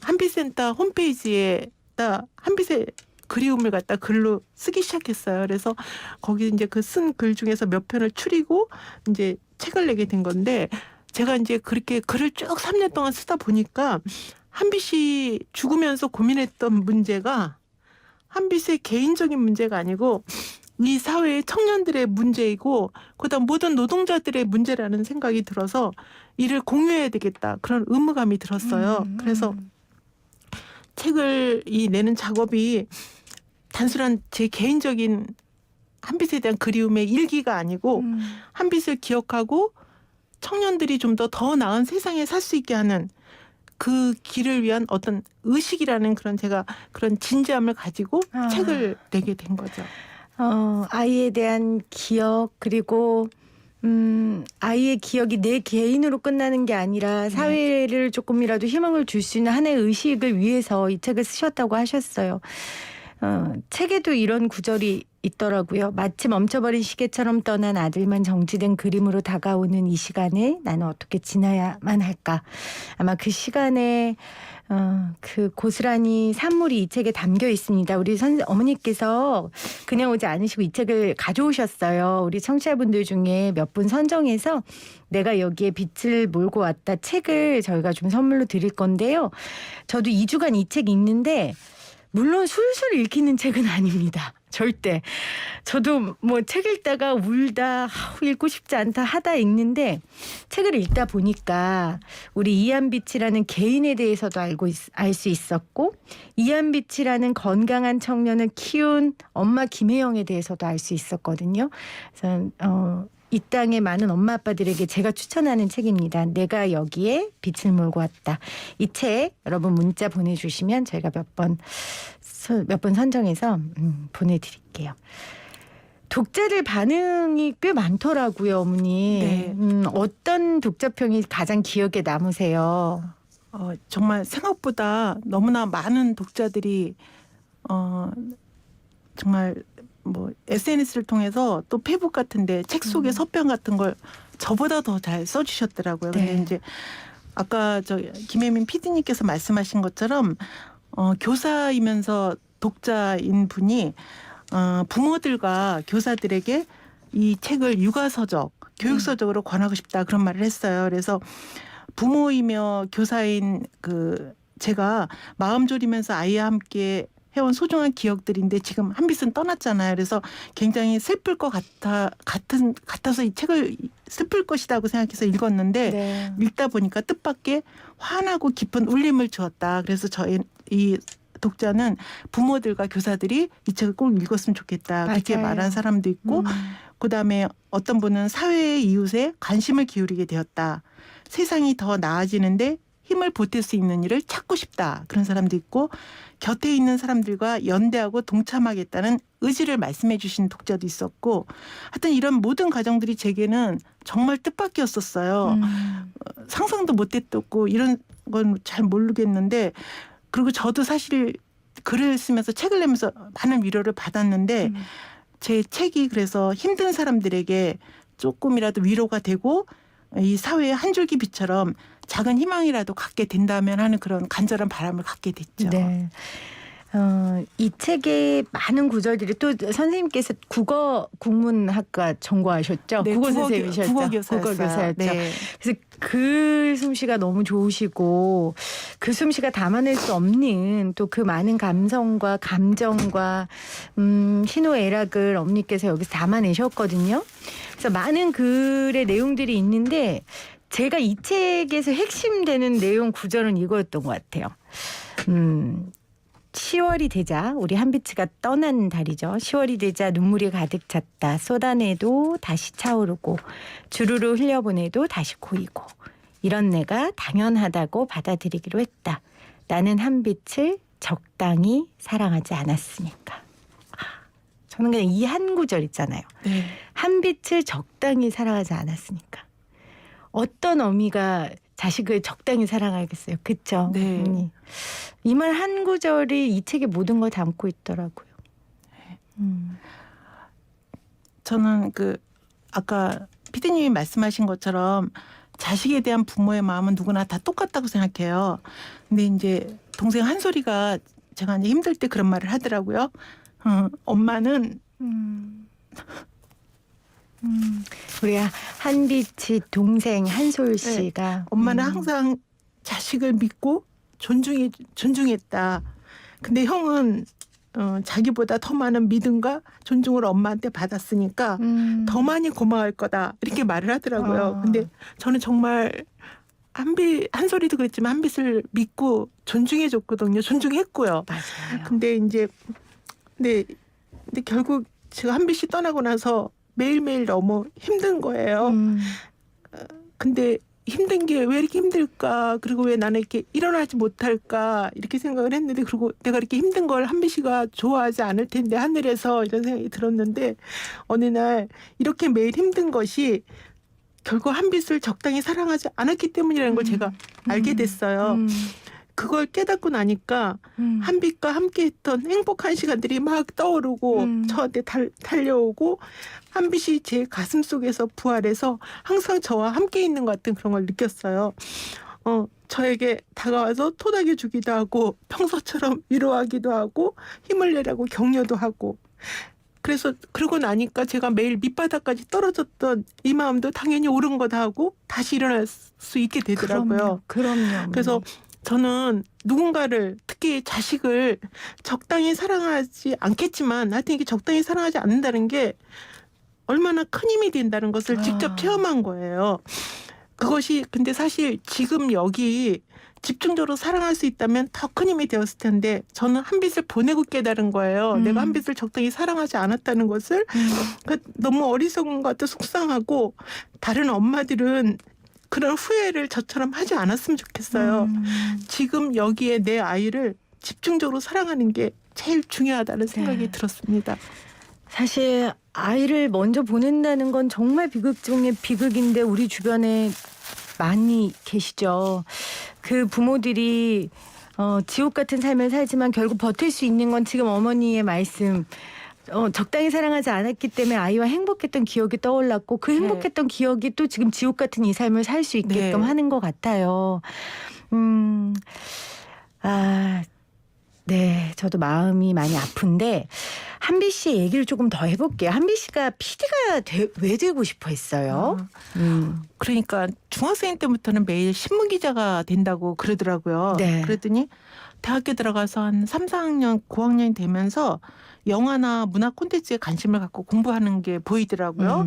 한빛센터 홈페이지에다 한빛의 그리움을 갖다 글로 쓰기 시작했어요. 그래서 거기 이제 그 쓴 글 중에서 몇 편을 추리고 이제 책을 내게 된 건데 제가 이제 그렇게 글을 쭉 3년 동안 쓰다 보니까 한빛이 죽으면서 고민했던 문제가 한빛의 개인적인 문제가 아니고 이 사회의 청년들의 문제이고 그다음 모든 노동자들의 문제라는 생각이 들어서 이를 공유해야 되겠다 그런 의무감이 들었어요. 그래서 책을 내는 작업이 단순한 제 개인적인 한빛에 대한 그리움의 일기가 아니고 한빛을 기억하고 청년들이 좀 더 나은 세상에 살 수 있게 하는 그 길을 위한 어떤 의식이라는 제가 그런 진지함을 가지고 책을 내게 된 거죠. 아이에 대한 기억 그리고 아이의 기억이 내 개인으로 끝나는 게 아니라 사회를 조금이라도 희망을 줄 수 있는 하나의 의식을 위해서 이 책을 쓰셨다고 하셨어요. 책에도 이런 구절이 있더라고요. 마치 멈춰버린 시계처럼 떠난 아들만 정지된 그림으로 다가오는 이 시간에 나는 어떻게 지나야만 할까. 아마 그 시간에 그 고스란히 산물이 이 책에 담겨 있습니다. 우리 어머니께서 그냥 오지 않으시고 이 책을 가져오셨어요. 우리 청취자분들 중에 몇 분 선정해서 내가 여기에 빛을 몰고 왔다 책을 저희가 좀 선물로 드릴 건데요. 저도 2주간 이 책 읽는데 물론 술술 읽히는 책은 아닙니다. 절대. 저도 뭐 책 읽다가 울다 읽고 싶지 않다 하다 읽는데 책을 읽다 보니까 우리 이한빛이라는 개인에 대해서도 알 수 있었고 이한빛이라는 건강한 청년을 키운 엄마 김혜영에 대해서도 알 수 있었거든요. 그래서 이 땅의 많은 엄마 아빠들에게 제가 추천하는 책입니다. 내가 여기에 빛을 몰고 왔다. 이 책 여러분 문자 보내주시면 저희가 몇 번 선정해서 보내드릴게요. 독자들 반응이 꽤 많더라고요, 어머니. 네. 어떤 독자평이 가장 기억에 남으세요? 정말 생각보다 너무나 많은 독자들이 정말 뭐 SNS를 통해서 또 페북 같은데 책 속의 서평 같은 걸 저보다 더 잘 써주셨더라고요. 네. 근데 이제 아까 김혜민 PD님께서 말씀하신 것처럼 교사이면서 독자인 분이 부모들과 교사들에게 이 책을 육아서적, 교육서적으로 권하고 싶다 그런 말을 했어요. 그래서 부모이며 교사인 제가 마음 졸이면서 아이와 함께 해온 소중한 기억들인데 지금 한빛은 떠났잖아요. 그래서 굉장히 슬플 것 같아서 이 책을 슬플 것이라고 생각해서 읽었는데 읽다 보니까 뜻밖의 환하고 깊은 울림을 주었다. 그래서 이 독자는 부모들과 교사들이 이 책을 꼭 읽었으면 좋겠다. 그렇게 맞아요. 말한 사람도 있고 그다음에 어떤 분은 사회의 이웃에 관심을 기울이게 되었다. 세상이 더 나아지는데 힘을 보탤 수 있는 일을 찾고 싶다. 그런 사람도 있고 곁에 있는 사람들과 연대하고 동참하겠다는 의지를 말씀해 주신 독자도 있었고 하여튼 이런 모든 가정들이 제게는 정말 뜻밖이었었어요. 상상도 못했고 이런 건 잘 모르겠는데 그리고 저도 사실 글을 쓰면서 책을 내면서 많은 위로를 받았는데 제 책이 그래서 힘든 사람들에게 조금이라도 위로가 되고 이 사회의 한 줄기 빛처럼 작은 희망이라도 갖게 된다면 하는 그런 간절한 바람을 갖게 됐죠. 네. 이 책의 많은 구절들이 또 선생님께서 국어 국문학과 전공하셨죠? 네, 국어 선생님이셨죠? 국어교사였어요. 네. 그래서 그 솜씨가 너무 좋으시고 그 솜씨가 담아낼 수 없는 또 그 많은 감성과 감정과 희노애락을 어머니께서 여기서 담아내셨거든요. 그래서 많은 글의 내용들이 있는데 제가 이 책에서 핵심되는 내용 구절은 이거였던 것 같아요. 10월이 되자 우리 한빛이가 떠난 달이죠. 10월이 되자 눈물이 가득 찼다. 쏟아내도 다시 차오르고 주르르 흘려보내도 다시 고이고 이런 내가 당연하다고 받아들이기로 했다. 나는 한빛을 적당히 사랑하지 않았으니까. 저는 그냥 이 한 구절 있잖아요. 네. 한빛을 적당히 사랑하지 않았으니까. 어떤 어미가 자식을 적당히 사랑하겠어요. 그렇죠? 네. 이 말 한 구절이 이 책의 모든 걸 담고 있더라고요. 저는 아까 피디님이 말씀하신 것처럼 자식에 대한 부모의 마음은 누구나 다 똑같다고 생각해요. 근데 이제 동생 한솔이가 제가 이제 힘들 때 그런 말을 하더라고요. 엄마는 우리 한빛이 동생 한솔 씨가 엄마는 항상 자식을 믿고 존중했다. 근데 형은 자기보다 더 많은 믿음과 존중을 엄마한테 받았으니까 더 많이 고마워할 거다 이렇게 말을 하더라고요. 근데 저는 정말 한솔이도 그랬지만 한빛을 믿고 존중해줬거든요. 존중했고요. 맞아요. 근데 근데 결국 제가 한빛이 떠나고 나서 매일매일 너무 힘든 거예요. 근데 힘든 게 왜 이렇게 힘들까? 그리고 왜 나는 이렇게 일어나지 못할까? 이렇게 생각을 했는데, 그리고 내가 이렇게 힘든 걸 한빛이가 좋아하지 않을 텐데 하늘에서 이런 생각이 들었는데, 어느 날 이렇게 매일 힘든 것이 결국 한빛을 적당히 사랑하지 않았기 때문이라는 걸 제가 알게 됐어요. 그걸 깨닫고 나니까 한빛과 함께했던 행복한 시간들이 막 떠오르고 저한테 달려오고 한빛이 제 가슴 속에서 부활해서 항상 저와 함께 있는 것 같은 그런 걸 느꼈어요. 저에게 다가와서 토닥여 주기도 하고 평소처럼 위로하기도 하고 힘을 내라고 격려도 하고, 그래서 그러고 나니까 제가 매일 밑바닥까지 떨어졌던 이 마음도 당연히 옳은 거다 하고 다시 일어날 수 있게 되더라고요. 그럼요. 그래서 저는 누군가를, 특히 자식을 적당히 사랑하지 않겠지만 하여튼 이게 적당히 사랑하지 않는다는 게 얼마나 큰 힘이 된다는 것을 직접 체험한 거예요. 그것이 근데 사실 지금 여기 집중적으로 사랑할 수 있다면 더 큰 힘이 되었을 텐데 저는 한빛을 보내고 깨달은 거예요. 내가 한빛을 적당히 사랑하지 않았다는 것을. 그러니까 너무 어리석은 것 같아 속상하고, 다른 엄마들은 그런 후회를 저처럼 하지 않았으면 좋겠어요. 지금 여기에 내 아이를 집중적으로 사랑하는 게 제일 중요하다는 생각이 들었습니다. 사실 아이를 먼저 보낸다는 건 정말 비극 중의 비극인데 우리 주변에 많이 계시죠. 그 부모들이 지옥 같은 삶을 살지만 결국 버틸 수 있는 건 지금 어머니의 말씀, 적당히 사랑하지 않았기 때문에 아이와 행복했던 기억이 떠올랐고 그 행복했던 기억이 또 지금 지옥 같은 이 삶을 살 수 있게끔 하는 것 같아요. 네, 저도 마음이 많이 아픈데 한빛 씨 얘기를 조금 더 해볼게요. 한빛 씨가 PD가 왜 되고 싶어 했어요? 그러니까 중학생 때부터는 매일 신문 기자가 된다고 그러더라고요. 네. 그랬더니 대학교 들어가서 한 3, 4학년, 9학년이 되면서 영화나 문화 콘텐츠에 관심을 갖고 공부하는 게 보이더라고요.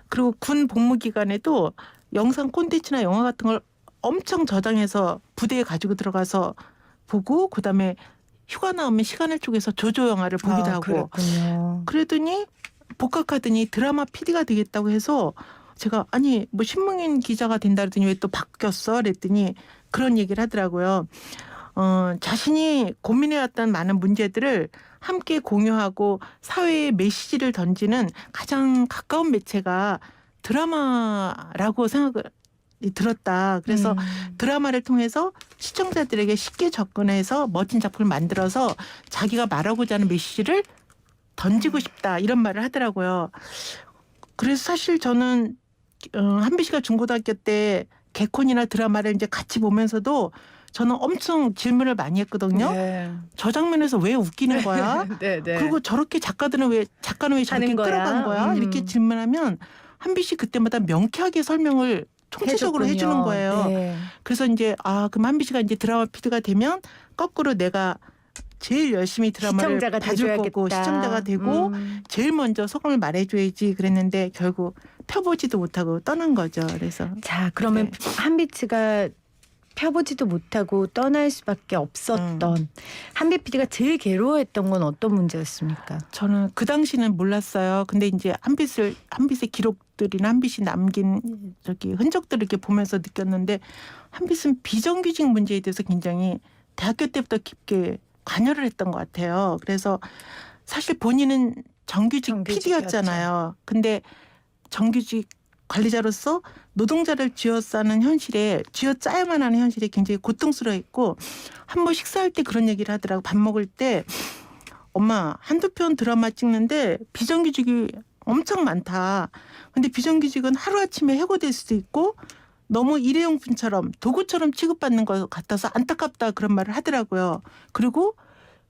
그리고 군 복무 기간에도 영상 콘텐츠나 영화 같은 걸 엄청 저장해서 부대에 가지고 들어가서 보고, 그다음에 휴가 나오면 시간을 쪼개서 조조 영화를 보기도 하고. 그렇군요. 그러더니 복학하더니 드라마 PD가 되겠다고 해서 제가 아니 뭐 신문인 기자가 된다 그랬더니 왜 또 바뀌었어? 그랬더니 그런 얘기를 하더라고요. 자신이 고민해왔던 많은 문제들을 함께 공유하고 사회에 메시지를 던지는 가장 가까운 매체가 드라마라고 생각을 들었다. 그래서 드라마를 통해서 시청자들에게 쉽게 접근해서 멋진 작품을 만들어서 자기가 말하고자 하는 메시지를 던지고 싶다, 이런 말을 하더라고요. 그래서 사실 저는 한빛 씨가 중고등학교 때 개콘이나 드라마를 이제 같이 보면서도 저는 엄청 질문을 많이 했거든요. 저 장면에서 왜 웃기는 거야? 그리고 저렇게 작가는 왜 저렇게 끌어간 거야? 이렇게 질문하면 한빛 씨 그때마다 명쾌하게 설명을 총체적으로 해주는 거예요. 그래서 이제 그럼 한빛 씨가 이제 드라마 PD가 되면 거꾸로 내가 제일 열심히 드라마를 봐줄 거고 시청자가 되고 제일 먼저 소감을 말해줘야지 그랬는데 결국 펴보지도 못하고 떠난 거죠. 그래서 자, 그러면 한빛이가 펴보지도 못하고 떠날 수밖에 없었던 한빛 PD가 제일 괴로워했던 건 어떤 문제였습니까? 저는 그 당시는 몰랐어요. 근데 이제 한빛의 기록들이나 한빛이 남긴 흔적들을 이렇게 보면서 느꼈는데, 한빛은 비정규직 문제에 대해서 굉장히 대학교 때부터 깊게 관여를 했던 것 같아요. 그래서 사실 본인은 정규직 PD였잖아요. 근데 정규직 관리자로서 노동자를 쥐어짜는 현실에, 쥐어짜야만 하는 현실에 굉장히 고통스러워했고, 한 번 식사할 때 그런 얘기를 하더라고. 밥 먹을 때 엄마 한두 편 드라마 찍는데 비정규직이 엄청 많다. 근데 비정규직은 하루아침에 해고될 수도 있고 너무 일회용품처럼 도구처럼 취급받는 것 같아서 안타깝다, 그런 말을 하더라고요. 그리고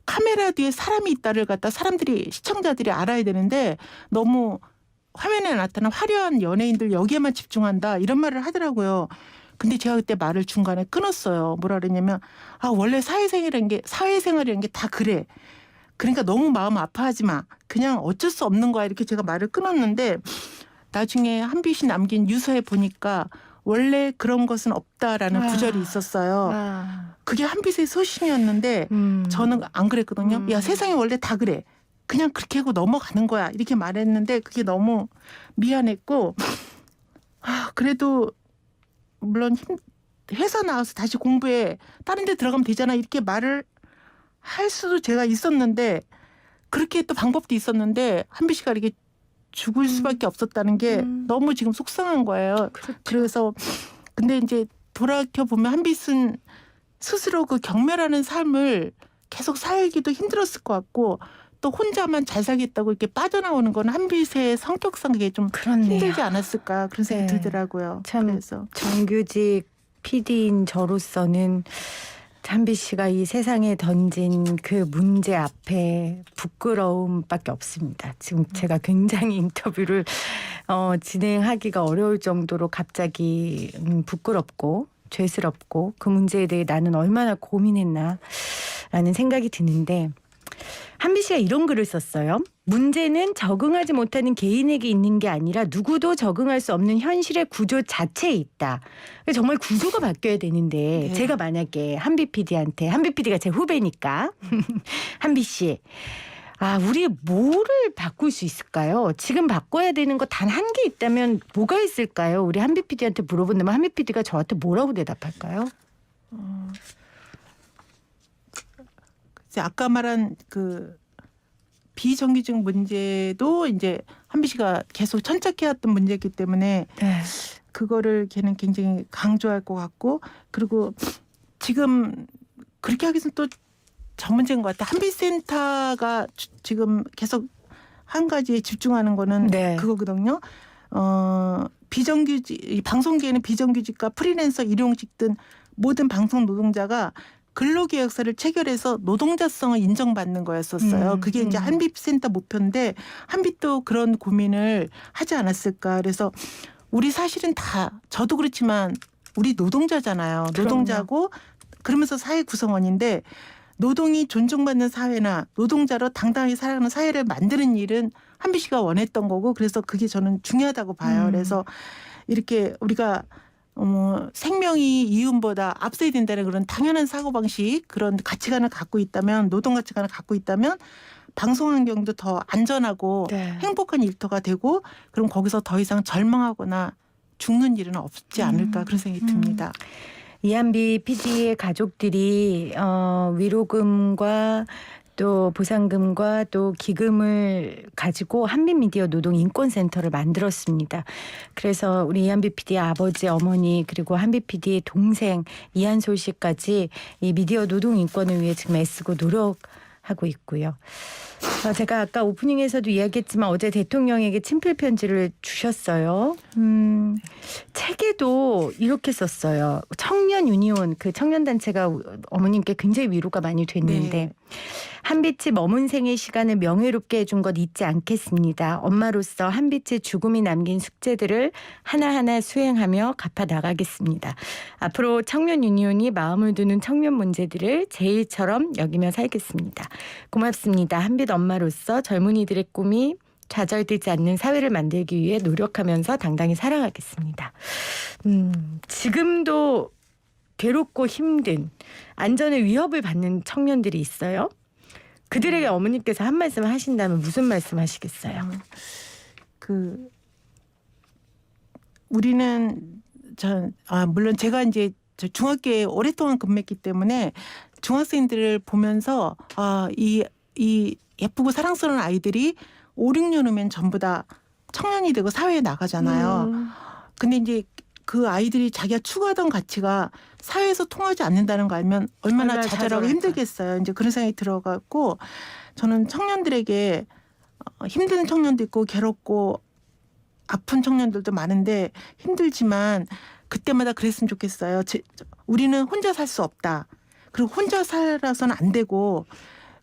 카메라 뒤에 사람이 있다를 갖다 시청자들이 알아야 되는데 너무 화면에 나타난 화려한 연예인들 여기에만 집중한다, 이런 말을 하더라고요. 근데 제가 그때 말을 중간에 끊었어요. 뭐라 그랬냐면 원래 사회생활이라는 게 다 그래. 그러니까 너무 마음 아파하지 마. 그냥 어쩔 수 없는 거야. 이렇게 제가 말을 끊었는데 나중에 한빛이 남긴 유서에 보니까 원래 그런 것은 없다라는 구절이 있었어요. 그게 한빛의 소신이었는데 저는 안 그랬거든요. 야, 세상에 원래 다 그래. 그냥 그렇게 하고 넘어가는 거야. 이렇게 말했는데 그게 너무 미안했고 그래도 물론 회사 나와서 다시 공부해. 다른 데 들어가면 되잖아. 이렇게 말을 할 수도 제가 있었는데 그렇게 또 방법도 있었는데 한빛 씨가 이렇게 죽을 수밖에 없었다는 게 너무 지금 속상한 거예요. 그렇죠. 그래서 근데 이제 돌아켜 보면 한빛은 스스로 그 경멸하는 삶을 계속 살기도 힘들었을 것 같고 또 혼자만 잘 살겠다고 이렇게 빠져나오는 건 한빛의 성격상 그게 좀 힘들지 않았을까 그런 생각이 들더라고요. 참 그래서 정규직 PD인 저로서는 한빛 씨가 이 세상에 던진 그 문제 앞에 부끄러움밖에 없습니다. 지금 제가 굉장히 인터뷰를 진행하기가 어려울 정도로 갑자기 부끄럽고 죄스럽고 그 문제에 대해 나는 얼마나 고민했나라는 생각이 드는데 한빛 씨가 이런 글을 썼어요. 문제는 적응하지 못하는 개인에게 있는 게 아니라 누구도 적응할 수 없는 현실의 구조 자체에 있다. 정말 구조가 바뀌어야 되는데 제가 만약에 한빛 PD한테 한빛 PD가 제 후배니까 한빛 씨 우리 뭐를 바꿀 수 있을까요? 지금 바꿔야 되는 거 단 한 개 있다면 뭐가 있을까요? 우리 한빛 PD한테 물어본다면 한빛 PD가 저한테 뭐라고 대답할까요? 아까 말한 그 비정규직 문제도 이제 한빛 씨가 계속 천착해왔던 문제이기 때문에 그거를 걔는 굉장히 강조할 것 같고 그리고 지금 그렇게 하기 위해서는 또 전 문제인 것 같아요. 한빛센터가 지금 계속 한 가지에 집중하는 거는 그거거든요. 비정규직 방송계에는 비정규직과 프리랜서 일용직 등 모든 방송 노동자가 근로계약서를 체결해서 노동자성을 인정받는 거였었어요. 그게 이제 한빛센터 목표인데 한빛도 그런 고민을 하지 않았을까. 그래서 우리 사실은 다 저도 그렇지만 우리 노동자잖아요. 노동자고 그러면서 사회 구성원인데 노동이 존중받는 사회나 노동자로 당당히 살아가는 사회를 만드는 일은 한빛 씨가 원했던 거고 그래서 그게 저는 중요하다고 봐요. 그래서 이렇게 우리가 생명이 이윤보다 앞서야 된다는 그런 당연한 사고방식 그런 가치관을 갖고 있다면 노동 가치관을 갖고 있다면 방송 환경도 더 안전하고 행복한 일터가 되고 그럼 거기서 더 이상 절망하거나 죽는 일은 없지 않을까 그런 생각이 듭니다. 이한빛 PD의 가족들이 위로금과 또 보상금과 또 기금을 가지고 한빛미디어 노동인권센터를 만들었습니다. 그래서 우리 이한빛 PD의 아버지, 어머니 그리고 한빛 PD의 동생 이한솔 씨까지 이 미디어 노동인권을 위해 지금 애쓰고 노력하고 있고요. 제가 아까 오프닝에서도 이야기했지만 어제 대통령에게 친필 편지를 주셨어요. 책에도 이렇게 썼어요. 청년 유니온 그 청년단체가 어머님께 굉장히 위로가 많이 됐는데 한빛이 머문 생의 시간을 명예롭게 해준 것 잊지 않겠습니다. 엄마로서 한빛의 죽음이 남긴 숙제들을 하나하나 수행하며 갚아 나가겠습니다. 앞으로 청년 유니온이 마음을 두는 청년 문제들을 제 일처럼 여기며 살겠습니다. 고맙습니다. 한빛 엄마로서 젊은이들의 꿈이 좌절되지 않는 사회를 만들기 위해 노력하면서 당당히 살아가겠습니다. 지금도 괴롭고 힘든 안전의 위협을 받는 청년들이 있어요. 그들에게 어머니께서 한 말씀 하신다면 무슨 말씀 하시겠어요? 우리는 물론 제가 이제 중학교에 오랫동안 근무했기 때문에 중학생들을 보면서 이 예쁘고 사랑스러운 아이들이 5, 6년 후면 전부 다 청년이 되고 사회에 나가잖아요. 근데 이제 그 아이들이 자기가 추구하던 가치가 사회에서 통하지 않는다는 거 알면 얼마나 좌절하고 힘들겠어요. 이제 그런 생각이 들어갖고 저는 청년들에게 힘든 청년도 있고 괴롭고 아픈 청년들도 많은데 힘들지만 그때마다 그랬으면 좋겠어요. 우리는 혼자 살 수 없다. 그리고 혼자 살아서는 안 되고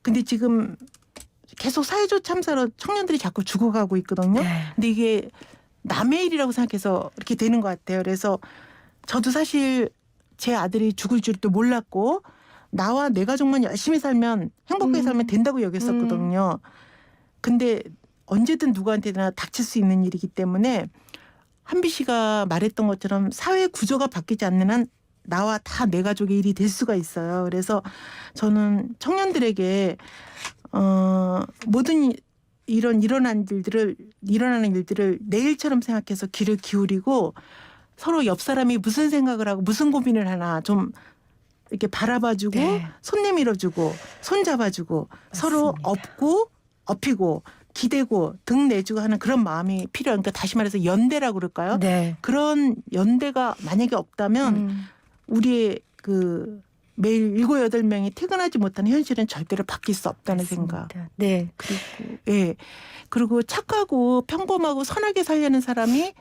근데 지금 계속 사회적 참사로 청년들이 자꾸 죽어가고 있거든요. 근데 이게 남의 일이라고 생각해서 이렇게 되는 것 같아요. 그래서 저도 사실 제 아들이 죽을 줄도 몰랐고 나와 내 가족만 열심히 살면 행복하게 살면 된다고 여겼었거든요. 근데 언제든 누구한테나 닥칠 수 있는 일이기 때문에 한비 씨가 말했던 것처럼 사회 구조가 바뀌지 않는 한 나와 다 내 가족의 일이 될 수가 있어요. 그래서 저는 청년들에게 모든 일어나는 일들을 내일처럼 생각해서 귀를 기울이고 서로 옆 사람이 무슨 생각을 하고 무슨 고민을 하나 좀 이렇게 바라봐주고 네. 손 내밀어주고 손 잡아주고 서로 업고 업히고 기대고 등 내주고 하는 그런 마음이 필요한. 그러니까 다시 말해서 연대라고 그럴까요? 네. 그런 연대가 만약에 없다면 우리의 그 매일 7, 8명이 퇴근하지 못하는 현실은 절대로 바뀔 수 없다는 생각. 네. 그리고 착하고 평범하고 선하게 살려는 사람이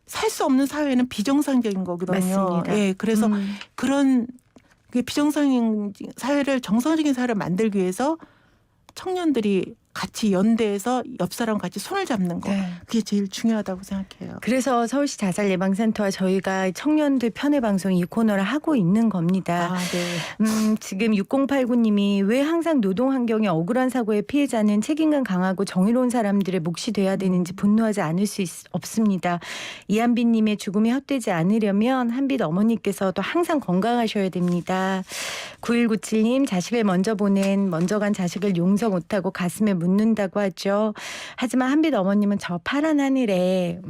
살 수 없는 사회는 비정상적인 거거든요. 맞습니다. 예, 그래서 그런 비정상적인 사회를 정상적인 사회를 만들기 위해서 청년들이 같이 연대해서 옆 사람 같이 손을 잡는 거. 그게 제일 중요하다고 생각해요. 그래서 서울시 자살 예방센터와 저희가 청년들 편의 방송 이 코너를 하고 있는 겁니다. 지금 6089님이 왜 항상 노동 환경이 억울한 사고의 피해자는 책임감 강하고 정의로운 사람들의 몫이 돼야 되는지 분노하지 않을 수 없습니다. 이한빈님의 죽음이 헛되지 않으려면 한빛 어머니께서도 항상 건강하셔야 됩니다. 9197님 자식을 먼저 간 자식을 용서 못하고 가슴에 묻는다고 하죠. 하지만 한빛 어머님은 저 파란 하늘에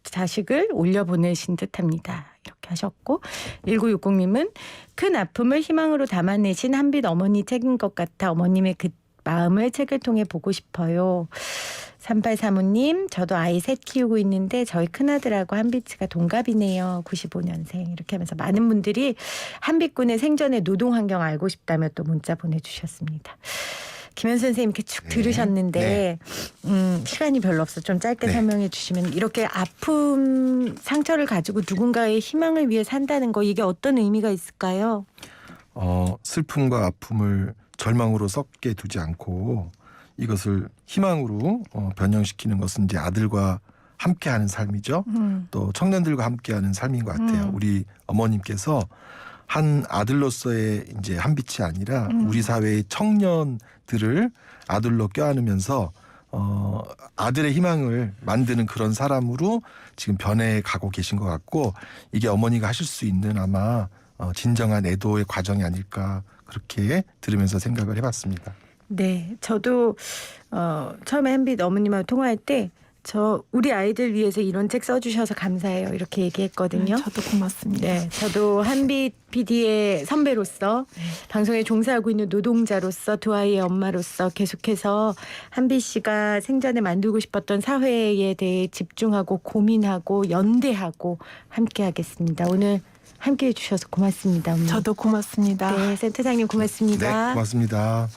자식을 올려보내신 듯합니다. 이렇게 하셨고 1960님은 큰 아픔을 희망으로 담아내신 한빛 어머니 책인 것 같아 어머님의 그 마음을 책을 통해 보고 싶어요. 3835님 저도 아이 셋 키우고 있는데 저희 큰아들하고 한빛이가 동갑이네요. 95년생 이렇게 하면서 많은 분들이 한빛군의 생전의 노동환경 알고 싶다며 또 문자 보내주셨습니다. 김현 선생님 이렇게 쭉 들으셨는데 시간이 별로 없어 좀 짧게 설명해 주시면 이렇게 아픔 상처를 가지고 누군가의 희망을 위해 산다는 거 이게 어떤 의미가 있을까요? 슬픔과 아픔을 절망으로 섞게 두지 않고 이것을 희망으로 변형시키는 것은 이제 아들과 함께하는 삶이죠. 또 청년들과 함께하는 삶인 것 같아요. 우리 어머님께서 한 아들로서의 이제 한 빛이 아니라 우리 사회의 청년들을 아들로 껴안으면서 아들의 희망을 만드는 그런 사람으로 지금 변해 가고 계신 것 같고 이게 어머니가 하실 수 있는 아마 진정한 애도의 과정이 아닐까 그렇게 들으면서 생각을 해봤습니다. 네, 저도 처음에 한빛 어머님하고 통화할 때 우리 아이들 위해서 이런 책 써주셔서 감사해요. 이렇게 얘기했거든요. 저도 고맙습니다. 네, 저도 한빛 PD의 선배로서 방송에 종사하고 있는 노동자로서 두 아이의 엄마로서 계속해서 한빛 씨가 생전에 만들고 싶었던 사회에 대해 집중하고 고민하고 연대하고 함께하겠습니다. 오늘 함께해 주셔서 고맙습니다. 어머니. 저도 고맙습니다. 네, 센터장님 고맙습니다. 네, 고맙습니다.